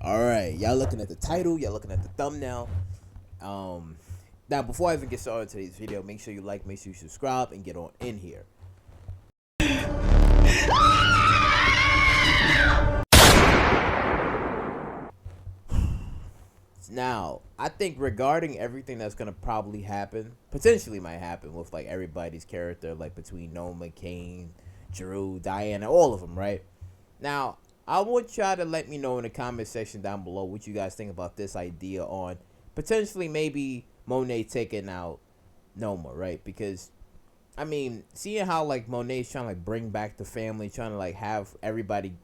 All right, y'all looking at the title, y'all looking at the thumbnail. Now before I even get started with today's video, make sure you like, make sure you subscribe, and get on in here. Now, I think regarding everything that's gonna probably happen, potentially might happen with like everybody's character, like between Noma, Kane, Drew, Diana, all of them, right? Now, I want y'all to let me know in the comment section down below what you guys think about this idea on potentially maybe Monet taking out Noma, right? Because I mean, seeing how like Monet's trying to like bring back the family, trying to like have everybody,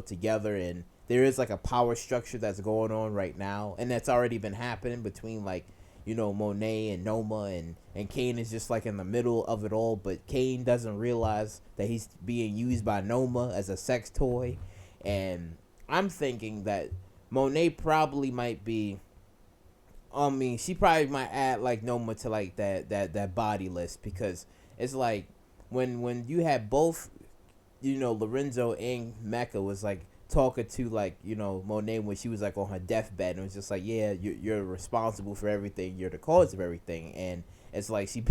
together, and there is like a power structure that's going on right now, and that's already been happening between like, Monet and Noma, and Kane is just like in the middle of it all, but Kane doesn't realize that he's being used by Noma as a sex toy, and I'm thinking that Monet probably might be. I mean, she probably might add like Noma to like that body list, because it's like when you had both, Lorenzo and Mecca was like talking to like Monet when she was like on her deathbed, and it was just like, yeah, you're responsible for everything, you're the cause of everything, and it's like she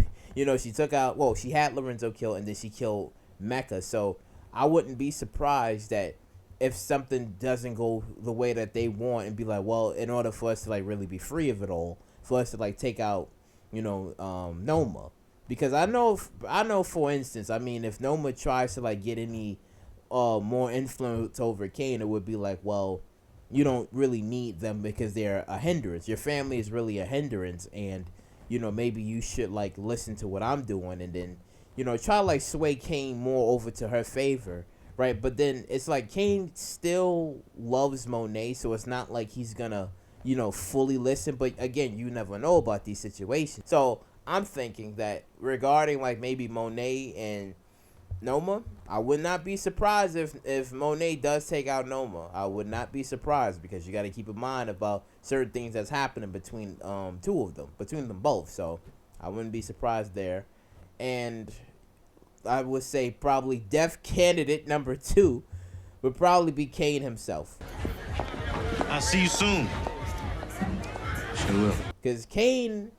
she took out, well, she had Lorenzo killed, and then she killed Mecca. So I wouldn't be surprised that if something doesn't go the way that they want, and be like, well, in order for us to like really be free of it all, for us to like take out Noma, because I know for instance, I mean, if Noma tries to like get any more influence over Kane, it would be like, well, you don't really need them because they're a hindrance. Your family is really a hindrance, and maybe you should like listen to what I'm doing, and then try to like sway Kane more over to her favor, right? But then it's like Kane still loves Monet, so it's not like he's gonna fully listen. But again, you never know about these situations. So I'm thinking that regarding like maybe Monet and Noma, I would not be surprised if Monet does take out Noma. I would not be surprised, because you got to keep in mind about certain things that's happening between two of them, between them both. So I wouldn't be surprised there. And I would say probably death candidate number 2 would probably be Kane himself. I'll see you soon. Sure will. Because Kane,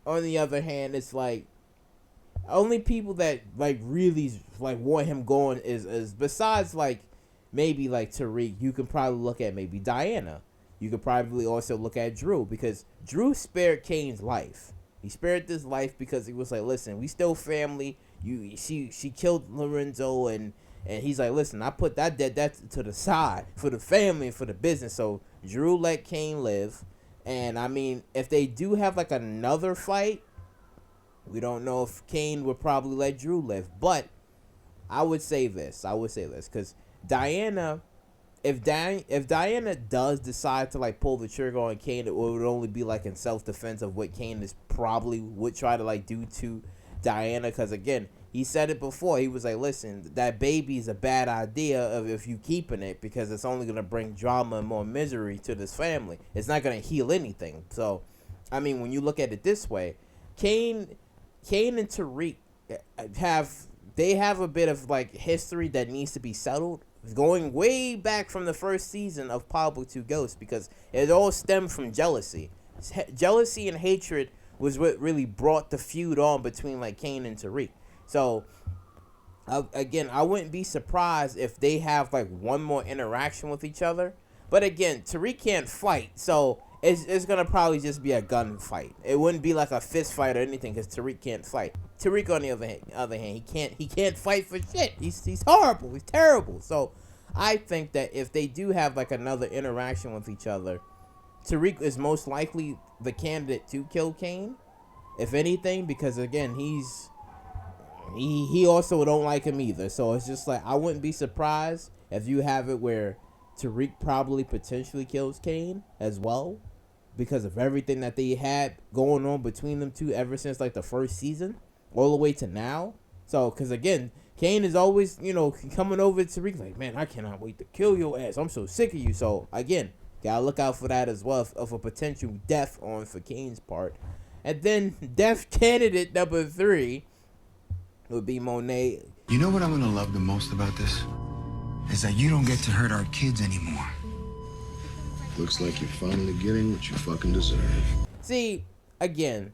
on the other hand, it's like only people that like really like want him going is besides like maybe like Tariq. You can probably look at maybe Diana. You could probably also look at Drew, because Drew spared Kane's life. He spared this life because he was like, listen, we still family. She killed Lorenzo, and he's like, listen, I put that to the side for the family and for the business. So Drew let Kane live. And I mean, if they do have like another fight, we don't know if Kane would probably let Drew live. But I would say this, because Diana, if Diana does decide to like pull the trigger on Kane, it would only be like in self-defense of what Kane is probably would try to like do to Diana. Because again, he said it before, he was like, listen, that baby is a bad idea if you keeping it, because it's only going to bring drama and more misery to this family. It's not going to heal anything. So I mean, when you look at it this way, Kane and Tariq have a bit of like history that needs to be settled, going way back from the first season of Pablo 2 Ghosts, because it all stemmed from jealousy. Jealousy and hatred was what really brought the feud on between like Kane and Tariq. So again, I wouldn't be surprised if they have like one more interaction with each other. But again, Tariq can't fight, so it's gonna probably just be a gunfight. It wouldn't be like a fist fight or anything, because Tariq can't fight. Tariq, on the other hand, he can't fight for shit. He's horrible. He's terrible. So I think that if they do have like another interaction with each other, Tariq is most likely the candidate to kill Kane, if anything, because again, he also don't like him either. So it's just like, I wouldn't be surprised if you have it where Tariq probably potentially kills Kane as well, because of everything that they had going on between them two ever since like the first season all the way to now. So because again, Kane is always coming over to Tariq like, man, I cannot wait to kill your ass, I'm so sick of you. So again, gotta look out for that as well, of a potential death on for Kane's part. And then death candidate number 3 would be Monet. You know what I'm gonna love the most about this? Is that you don't get to hurt our kids anymore. Looks like you're finally getting what you fucking deserve. See, again,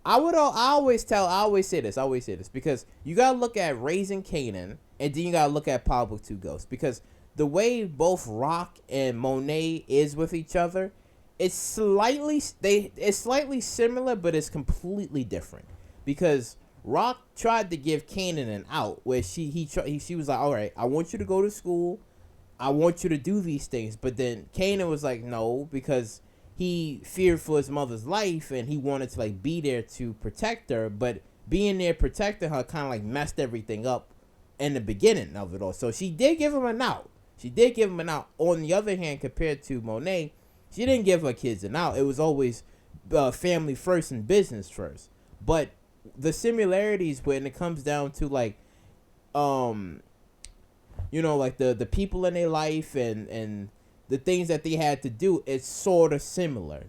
I always say this because you gotta look at Raising Kanan, and then you gotta look at Pablo 2 Ghosts, because the way both Rock and Monet is with each other, it's slightly similar, but it's completely different. Because Rock tried to give Kanan an out, where she was like, all right, I want you to go to school, I want you to do these things, but then Kanan was like, no, because he feared for his mother's life and he wanted to like be there to protect her, but being there protecting her kind of like messed everything up in the beginning of it all. So she did give him an out. On the other hand, compared to Monet, she didn't give her kids an out. It was always family first and business first. But the similarities when it comes down to like like the people in their life and the things that they had to do, it's sort of similar,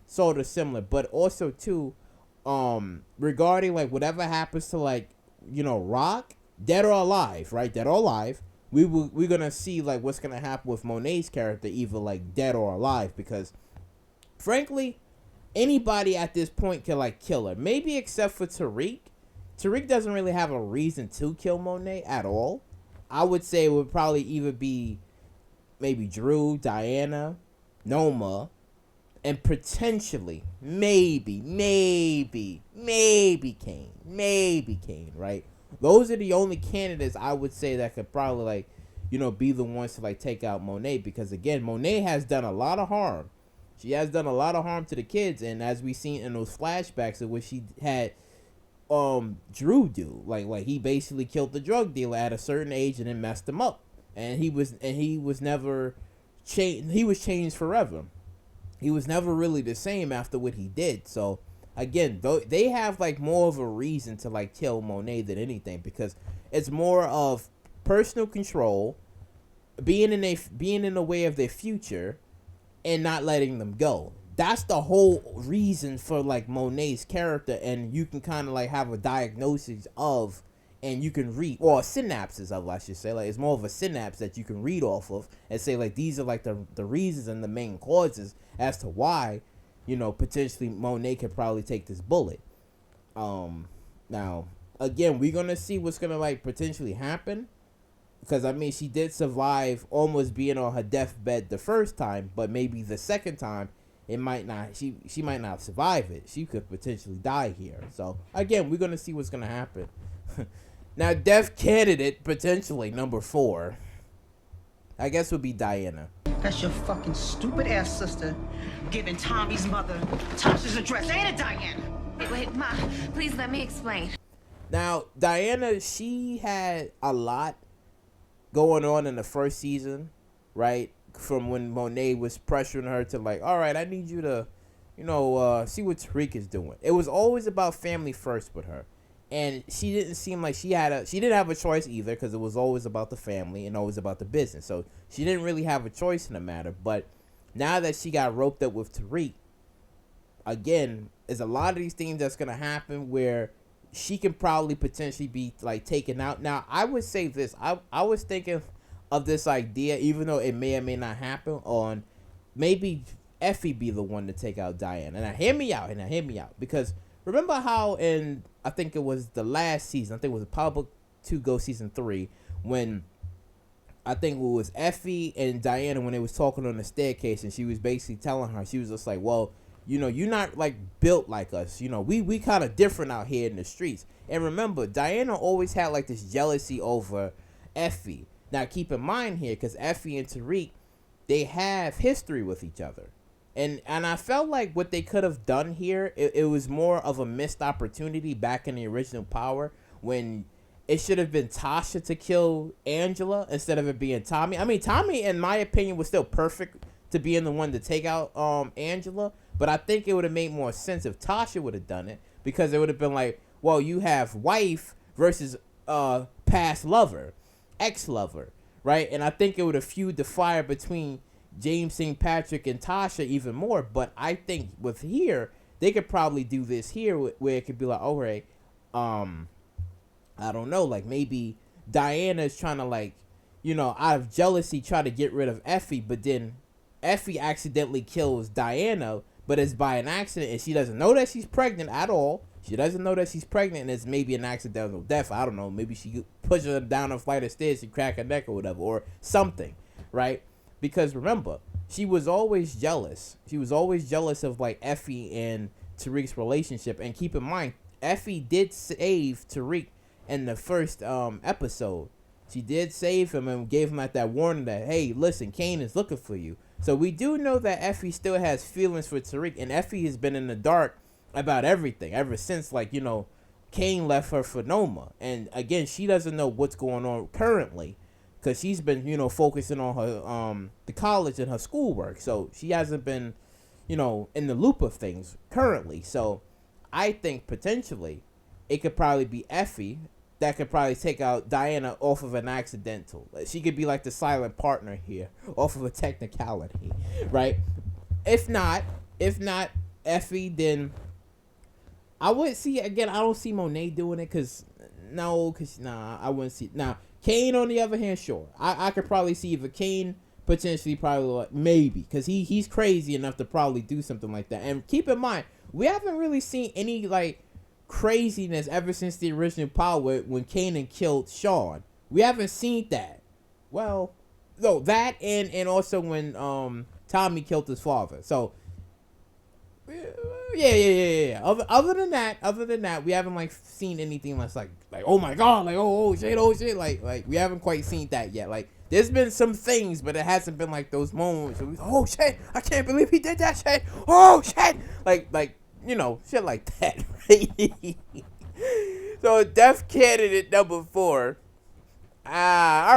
but also too, regarding like whatever happens to like, Rock, dead or alive, right? Dead or alive, we're gonna see like what's gonna happen with Monet's character, either like dead or alive, because frankly, anybody at this point can like kill her, maybe except for Tariq. Tariq doesn't really have a reason to kill Monet at all. I would say it would probably either be maybe Drew, Diana, Noma, and potentially, maybe Kane, right? Those are the only candidates I would say that could probably like, be the ones to like take out Monet, because again, Monet has done a lot of harm. She has done a lot of harm to the kids, and as we seen in those flashbacks of what she had Drew do, like he basically killed the drug dealer at a certain age and then messed him up. And he was never changed. He was changed forever. He was never really the same after what he did. So again, though, they have like more of a reason to like kill Monet than anything, because it's more of personal control, being in the way of their future, and not letting them go. That's the whole reason for like Monet's character, and you can kind of like have a diagnosis of, and you can read, or synapses of, I should say, like it's more of a synapse that you can read off of and say like these are like the reasons and the main causes as to why, potentially Monet could probably take this bullet. Now again, we're gonna see what's gonna like potentially happen, because I mean she did survive almost being on her deathbed the first time, but maybe the second time it might not. She might not survive it. She could potentially die here. So again, we're gonna see what's gonna happen. Now, death candidate potentially number 4, I guess, would be Diana. That's your fucking stupid ass sister giving Tommy's mother Tasha's address, ain't it, Diana? Wait, Ma, please let me explain. Now, Diana, she had a lot going on in the first season, right? From when Monet was pressuring her to like, all right, I need you to, see what Tariq is doing. It was always about family first with her. And she didn't seem like she didn't have a choice either, because it was always about the family and always about the business. So she didn't really have a choice in the matter. But now that she got roped up with Tariq, again, there's a lot of these things that's going to happen where she can probably potentially be like taken out. Now, I would say this. I was thinking of this idea, even though it may or may not happen, on maybe Effie be the one to take out Diane. And now hear me out. Because remember how in, I think it was the last season, I think it was Pablo 2 Ghosts season 3, when I think it was Effie and Diana, when they was talking on the staircase, and she was basically telling her, she was just like, well, you're not like built like us. We kind of different out here in the streets. And remember, Diana always had like this jealousy over Effie. Now keep in mind here, because Effie and Tariq, they have history with each other. And I felt like what they could have done here, it was more of a missed opportunity back in the original Power, when it should have been Tasha to kill Angela instead of it being Tommy. I mean, Tommy, in my opinion, was still perfect to being the one to take out Angela, but I think it would have made more sense if Tasha would have done it, because it would have been like, well, you have wife versus past lover, ex-lover, right? And I think it would have fueled the fire between James St. Patrick and Tasha even more. But I think with here, they could probably do this here where it could be like, all right, I don't know, like maybe Diana's trying to like, out of jealousy try to get rid of Effie, but then Effie accidentally kills Diana, but it's by an accident, and she doesn't know that she's pregnant at all. She doesn't know that she's pregnant, and it's maybe an accidental death. I don't know. Maybe she pushed her down a flight of stairs, she cracked her neck or whatever, or something, right? Because remember, she was always jealous. She was always jealous of like Effie and Tariq's relationship. And keep in mind, Effie did save Tariq in the first episode. She did save him and gave him like that warning that, hey, listen, Kane is looking for you. So we do know that Effie still has feelings for Tariq, and Effie has been in the dark about everything ever since, like, you know, Kane left her for Noma. And again, she doesn't know what's going on currently because she's been, you know, focusing on her the college and her schoolwork. So she hasn't been, you know, in the loop of things currently. So I think potentially it could probably be Effie that could probably take out Diana off of an accidental. She could be like the silent partner here off of a technicality, right? If not Effie, then I would see, again, I don't see Monet doing it because I wouldn't see. Now, Kane, on the other hand, sure. I could probably see either Kane potentially probably, like, maybe, because he's crazy enough to probably do something like that. And keep in mind, we haven't really seen any, like, craziness ever since the original Power when Kanan killed Sean. We haven't seen that. Well, no, that and also when Tommy killed his father. So yeah. Other than that, we haven't like seen anything that's like oh my god, like oh shit, like we haven't quite seen that yet. Like there's been some things, but it hasn't been like those moments where oh shit, I can't believe he did that shit. Oh shit, like you know, shit like that. Right? So death candidate number 4. All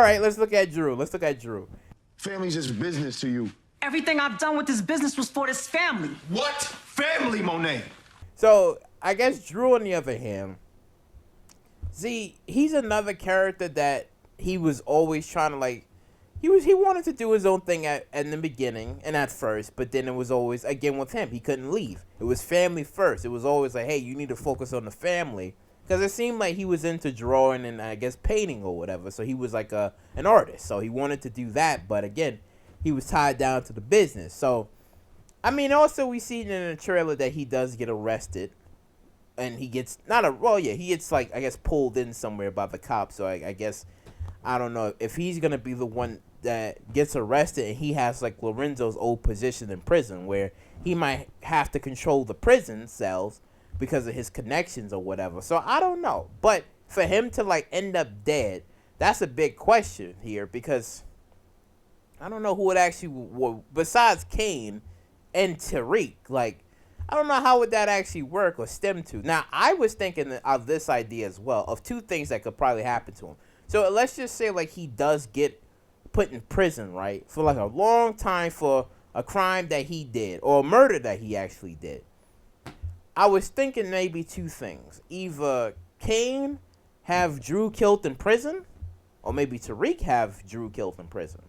right, let's look at Drew. Family's just business to you. Everything I've done with this business was for this family. What? Family, Monet. So I guess Drew, on the other hand, see, he's another character that he was always trying to like. He wanted to do his own thing at the beginning and at first, but then it was always, again with him, he couldn't leave. It was family first. It was always like, hey, you need to focus on the family. Because it seemed like he was into drawing and, I guess, painting or whatever. So he was like an artist. So he wanted to do that. But again, he was tied down to the business. So, I mean, also we see in the trailer that he does get arrested. And he gets, he gets like, I guess, pulled in somewhere by the cops. So I guess, I don't know if he's going to be the one that gets arrested and he has like Lorenzo's old position in prison where he might have to control the prison cells because of his connections or whatever. So I don't know. But for him to like end up dead, that's a big question here because I don't know who would actually, besides Kane and Tariq, like, I don't know how would that actually work or stem to. Now, I was thinking of this idea as well, of two things that could probably happen to him. So let's just say like he does get put in prison, right, for like a long time for a crime that he did or a murder that he actually did. I was thinking maybe two things. Either Kane have Drew killed in prison, or maybe Tariq have Drew killed in prison,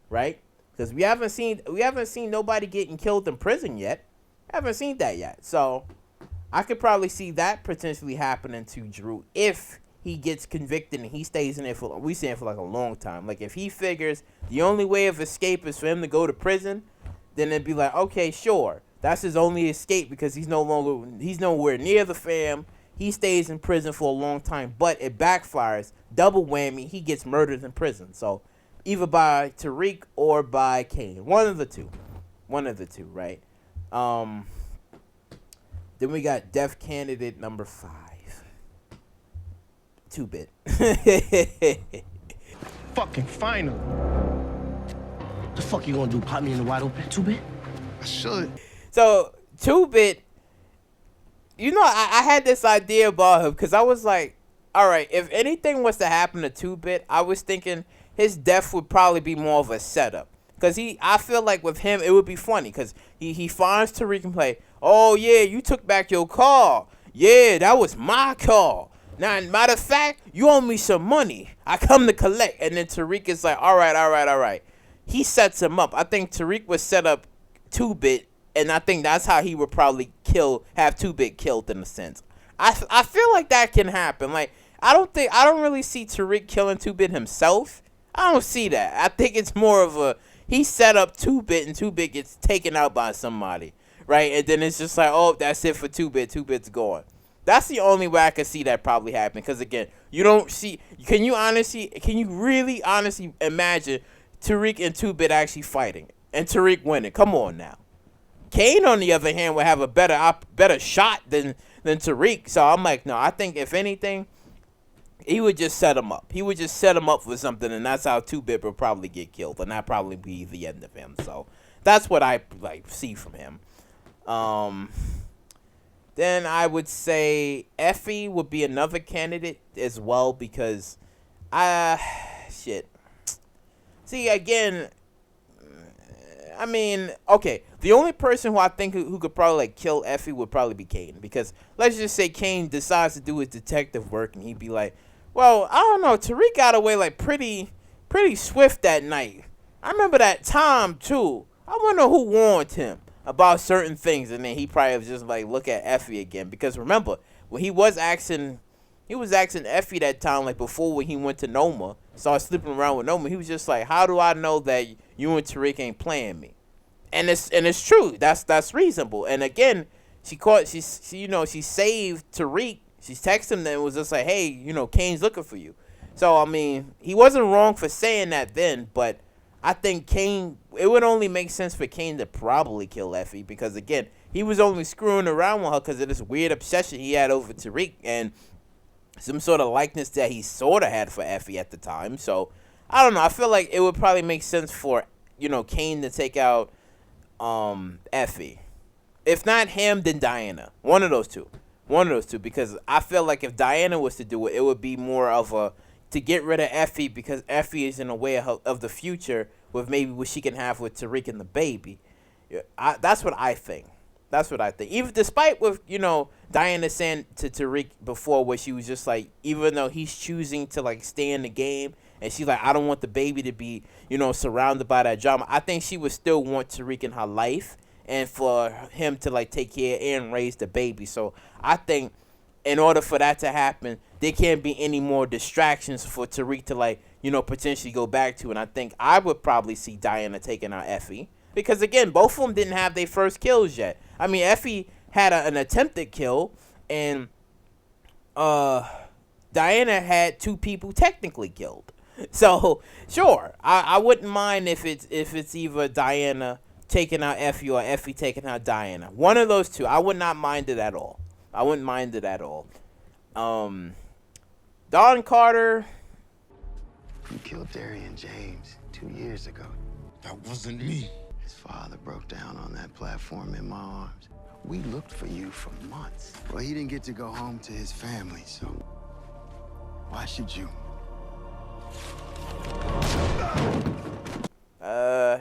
right? Because we haven't seen nobody getting killed in prison yet. I haven't seen that yet. So I could probably see that potentially happening to Drew if he gets convicted and he stays in there for like a long time. Like if he figures the only way of escape is for him to go to prison, then it'd be like, okay, sure. That's his only escape because he's nowhere near the fam. He stays in prison for a long time, but it backfires. Double whammy, he gets murdered in prison. So either by Tariq or by Kane. One of the two, right? Then we got death candidate number 5. 2-Bit. Fucking final. The fuck you gonna do? Pop me in the wide open? 2-Bit? I should. So 2-Bit, you know, I had this idea about him because I was like, all right, if anything was to happen to 2-Bit, I was thinking his death would probably be more of a setup. Because I feel like with him, it would be funny because he finds Tariq and play, oh yeah, you took back your car. Yeah, that was my car. Now, matter of fact, you owe me some money. I come to collect. And then Tariq is like, all right. He sets him up. I think Tariq would set up 2-Bit, and I think that's how he would probably have 2-Bit killed in a sense. I feel like that can happen. Like, I don't really see Tariq killing 2-Bit himself. I don't see that. I think it's more of he set up 2-Bit and 2-Bit gets taken out by somebody, right? And then it's just like, oh, that's it for 2-Bit. 2-Bit's gone. That's the only way I could see that probably happen. Because again, you don't see. Can you really honestly imagine Tariq and 2-Bit actually fighting and Tariq winning? Come on now. Kane, on the other hand, would have a better shot than Tariq. So I'm like, no, I think if anything, he would just set him up. He would just set him up for something, and that's how 2-Bit would probably get killed, and that probably be the end of him. So that's what I see from him. Then I would say Effie would be another candidate as well because shit. See, again, I mean, okay, the only person who I think who could probably kill Effie would probably be Kane, because let's just say Kane decides to do his detective work and he'd be like, well, I don't know, Tariq got away pretty swift that night. I remember that time too. I wonder who warned him about certain things, and then he probably was just look at Effie again, because remember when he was asking Effie that time, before when he went to Noma, started sleeping around with Noma, he was just like, how do I know that you and Tariq ain't playing me? And it's true. That's reasonable. And again, she saved Tariq. She texted him and was just like, hey, Kane's looking for you. So I mean, he wasn't wrong for saying that then, but I think Kane, it would only make sense for Kane to probably kill Effie, because again, he was only screwing around with her because of this weird obsession he had over Tariq and some sort of likeness that he sort of had for Effie at the time. So I don't know. I feel like it would probably make sense for Kane to take out Effie. If not him, then Diana. One of those two, because I feel like if Diana was to do it, it would be more of to get rid of Effie, because Effie is in a way of the future with maybe what she can have with Tariq and the baby. That's what I think. Even despite with Diana saying to Tariq before, where she was just like, even though he's choosing to stay in the game, and she's like, I don't want the baby to be surrounded by that drama, I think she would still want Tariq in her life and for him to take care and raise the baby. So I think in order for that to happen, there can't be any more distractions for Tariq to potentially go back to. And I think I would probably see Diana taking out Effie, because again, both of them didn't have their first kills yet. I mean, Effie had an attempted kill, and Diana had 2 people technically killed. So sure, I wouldn't mind if it's either Diana taking out Effie or Effie taking out Diana. One of those two. I would not mind it at all. Don Carter. You killed Darian James 2 years ago. That wasn't me. His father broke down on that platform in my arms. We looked for you for months. Well, he didn't get to go home to his family, so why should you?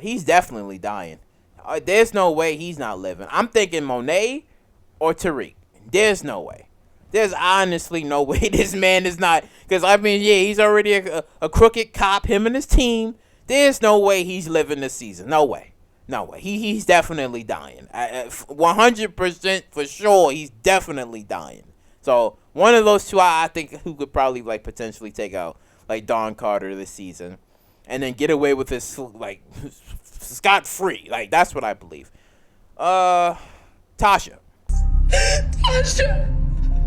He's definitely dying. There's no way he's not living. I'm thinking Monet or Tariq. There's no way. There's honestly no way this man is not. Because, I mean, yeah, he's already a crooked cop, him and his team. There's no way he's living this season. No way. He's definitely dying. 100% for sure, he's definitely dying. So, one of those two, I think, who could probably, potentially take out, Don Carter this season. And then get away with this, scot-free. That's what I believe. Tasha. Tasha.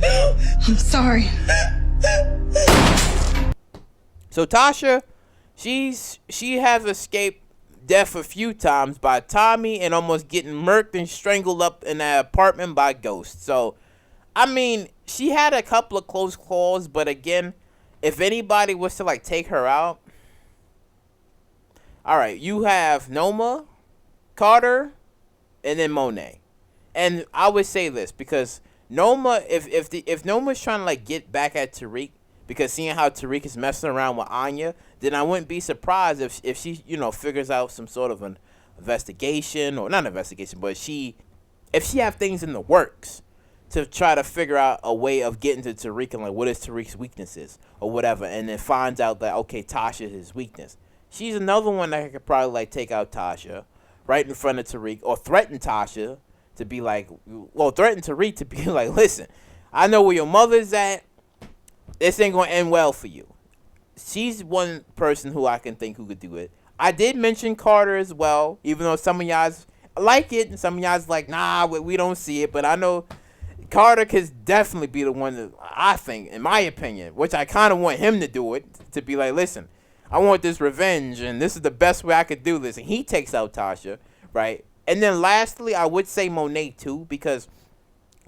I'm sorry. So Tasha, she has escaped death a few times by Tommy and almost getting murked and strangled up in that apartment by Ghost. So, I mean, she had a couple of close calls, but again, if anybody was to take her out, all right, you have Noma, Carter, and then Monet. And I would say this because Noma, if Noma's trying to get back at Tariq, because seeing how Tariq is messing around with Anya, then I wouldn't be surprised if she figures out some sort of an investigation, or not investigation, but if she have things in the works to try to figure out a way of getting to Tariq and what is Tariq's weaknesses or whatever, and then finds out that okay, Tasha is his weakness. She's another one that could probably take out Tasha right in front of Tariq, or threaten Tasha to be threaten Tariq to be listen, I know where your mother's at. This ain't gonna end well for you. She's one person who I can think who could do it. I did mention Carter as well, even though some of y'all's like it and some of y'all's like, nah, we don't see it. But I know Carter could definitely be the one that I think, in my opinion, which I kind of want him to do it, to be like, listen, I want this revenge, and this is the best way I could do this. And he takes out Tasha, right? And then lastly, I would say Monet too, because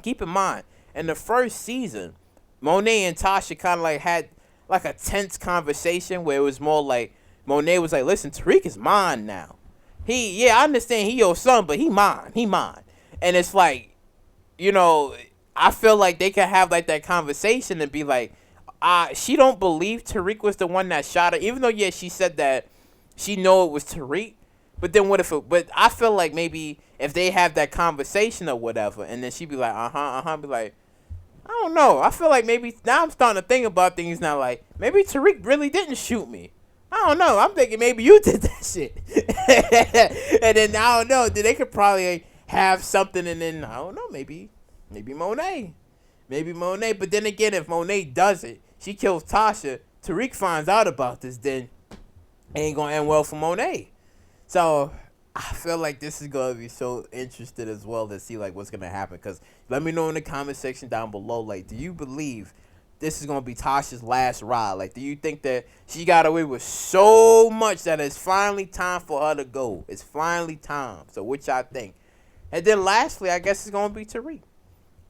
keep in mind, in the first season, Monet and Tasha kind of like had like a tense conversation where it was more like Monet was like, listen, Tariq is mine now. I understand he your son, but he mine. And it's like, you know, I feel like they could have like that conversation and be like, she don't believe Tariq was the one that shot her, even though, yeah, she said that she know it was Tariq. But then but I feel like maybe if they have that conversation or whatever, and then she'd be like, be like, I don't know. I feel like maybe now I'm starting to think about things now, like, maybe Tariq really didn't shoot me. I don't know. I'm thinking maybe you did that shit. And then, I don't know. Then they could probably have something, and then, I don't know, maybe Monet. Maybe Monet. But then again, if Monet does it, she kills Tasha, Tariq finds out about this, then it ain't going to end well for Monet. So I feel like this is going to be so interesting as well to see like what's going to happen. Because let me know in the comment section down below, like, do you believe this is going to be Tasha's last ride? Like, do you think that she got away with so much that it's finally time for her to go? It's finally time. So what y'all think? And then lastly, I guess it's going to be Tariq.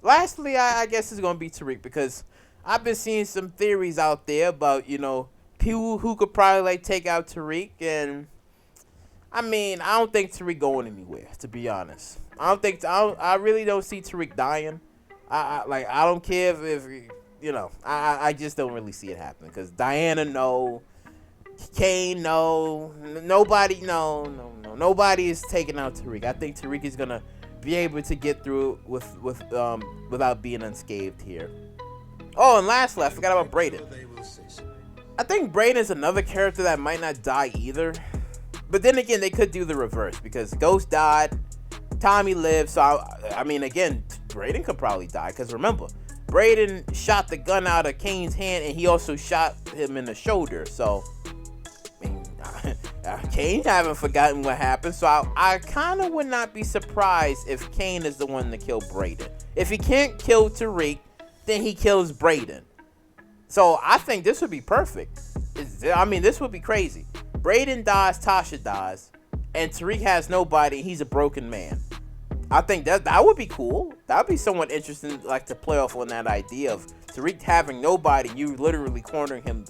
I guess it's going to be Tariq, because I've been seeing some theories out there about, you know, people who could probably like take out Tariq. And I mean, I don't think Tariq going anywhere, to be honest. I really don't see Tariq dying. I don't care if you know, I just don't really see it happening, because Diana, no. Kane, no. Nobody is taking out Tariq. I think Tariq is gonna be able to get through without being unscathed here. Oh, and lastly, I forgot about Brayden. I think Brayden is another character that might not die either. But then again, they could do the reverse, because Ghost died, Tommy lived. So I mean, again, Brayden could probably die, because remember, Brayden shot the gun out of Kane's hand, and he also shot him in the shoulder. So I mean, Kane haven't forgotten what happened. So I kind of would not be surprised if Kane is the one to kill Brayden. If he can't kill Tariq, then he kills Brayden. So I think this would be perfect. This would be crazy. Brayden dies, Tasha dies, and Tariq has nobody. He's a broken man. I think that would be cool. That would be somewhat interesting, like, to play off on that idea of Tariq having nobody, you literally cornering him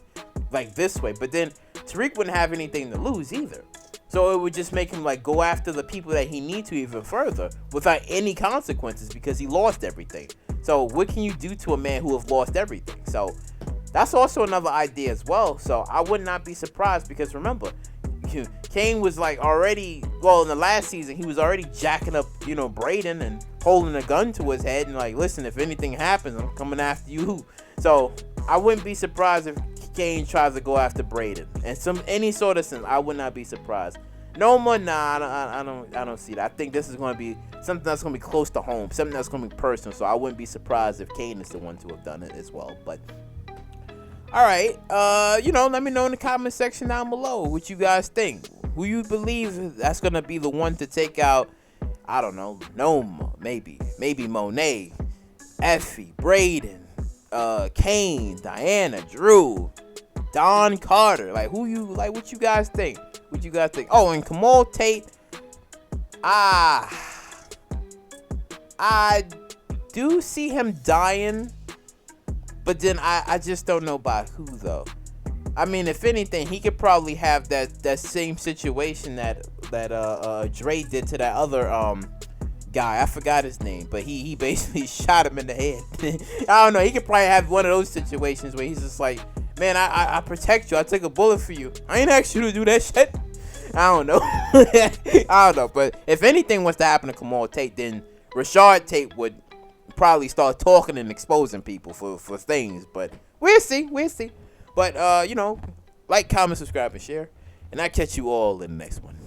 like this way. But then Tariq wouldn't have anything to lose either. So it would just make him like go after the people that he needs to even further without any consequences, because he lost everything. So what can you do to a man who have lost everything? So that's also another idea as well. So I would not be surprised, because remember, Kane was like already, well, in the last season, he was already jacking up, you know, Brayden and holding a gun to his head and like, listen, if anything happens, I'm coming after you. So I wouldn't be surprised if Kane tries to go after Brayden and any sort of sense. I would not be surprised. Noma, nah, I don't see that. I think this is going to be something that's going to be close to home, something that's going to be personal. So I wouldn't be surprised if Kane is the one to have done it as well. But all right, you know, let me know in the comment section down below what you guys think. Who you believe that's gonna be the one to take out? I don't know, Noma, maybe Monet, Effie, Brayden, Kane, Diana, Drew, Don Carter. Like, what you guys think? Oh, and Kamal Tate. I do see him dying, but then I just don't know by who though. I mean, if anything, he could probably have that same situation that Dre did to that other guy. I forgot his name, but he basically shot him in the head. I don't know. He could probably have one of those situations where he's just like, man, I protect you. I took a bullet for you. I ain't asked you to do that shit. I don't know. I don't know. But if anything was to happen to Kamal Tate, then Rashad Tate would probably start talking and exposing people for things. But we'll see. But, you know, like, comment, subscribe, and share. And I'll catch you all in the next one.